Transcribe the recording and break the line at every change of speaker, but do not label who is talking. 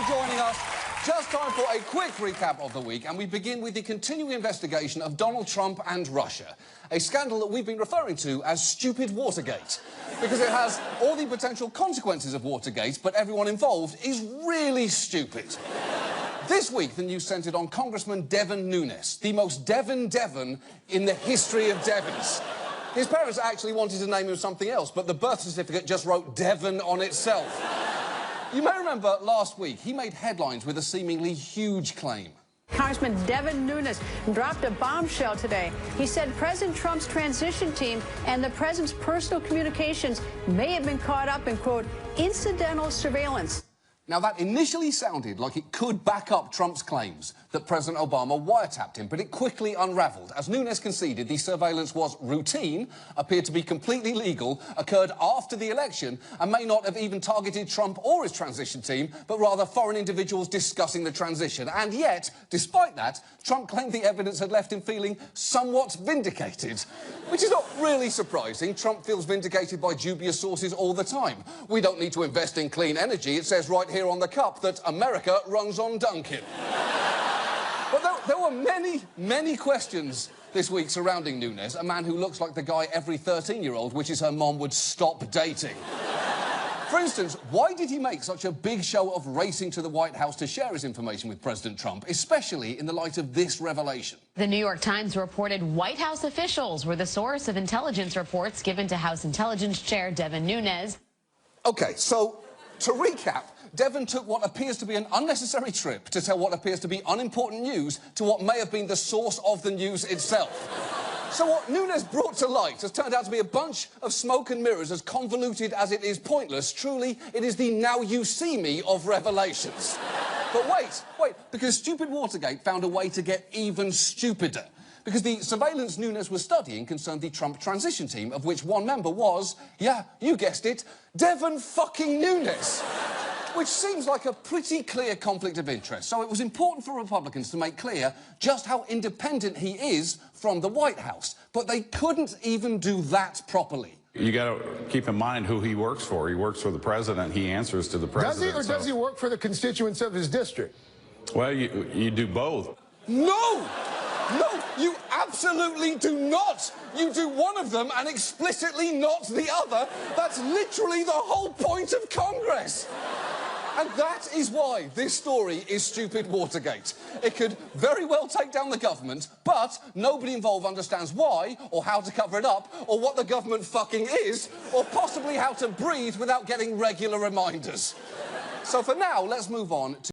joining us. Just time for a quick recap of the week, and we begin with the continuing investigation of Donald Trump and Russia. A scandal that we've been referring to as Stupid Watergate, because it has all the potential consequences of Watergate, but everyone involved is really stupid. This week, the news centred on Congressman Devin Nunes, the most Devin in the history of Devons. His parents actually wanted to name him something else, but the birth certificate just wrote Devon on itself. You may remember last week, he made headlines with a seemingly huge claim.
Congressman Devin Nunes dropped a bombshell today. He said President Trump's transition team and the president's personal communications may have been caught up in, quote, incidental surveillance.
Now, that initially sounded like it could back up Trump's claims that President Obama wiretapped him, but it quickly unravelled. As Nunes conceded, the surveillance was routine, appeared to be completely legal, occurred after the election, and may not have even targeted Trump or his transition team, but rather foreign individuals discussing the transition. And yet, despite that, Trump claimed the evidence had left him feeling somewhat vindicated. Which is not really surprising. Trump feels vindicated by dubious sources all the time. We don't need to invest in clean energy. It says right here on the cup that America runs on Dunkin'. But there were many questions this week surrounding Nunes, a man who looks like the guy every 13-year-old wishes her mom would stop dating. For instance, why did he make such a big show of racing to the White House to share his information with President Trump, especially in the light of this revelation?
The New York Times reported White House officials were the source of intelligence reports given to House Intelligence Chair Devin Nunes.
OK, so, to recap, Devin took what appears to be an unnecessary trip to tell what appears to be unimportant news to what may have been the source of the news itself. So what Nunes brought to light has turned out to be a bunch of smoke and mirrors, as convoluted as it is pointless. Truly, it is the now you see me of revelations. But wait, because Stupid Watergate found a way to get even stupider. Because the surveillance Nunes was studying concerned the Trump transition team, of which one member was, yeah, you guessed it, Devin fucking Nunes. Which seems like a pretty clear conflict of interest. So it was important for Republicans to make clear just how independent he is from the White House. But they couldn't even do that properly.
You got to keep in mind who he works for. He works for the president. He answers to the president.
Does he, or does he work for the constituents of his district?
Well, you do both.
No, you absolutely do not. You do one of them and explicitly not the other. That's literally the whole point of Congress. And that is why this story is Stupid Watergate. It could very well take down the government, but nobody involved understands why, or how to cover it up, or what the government fucking is, or possibly how to breathe without getting regular reminders. So for now, let's move on to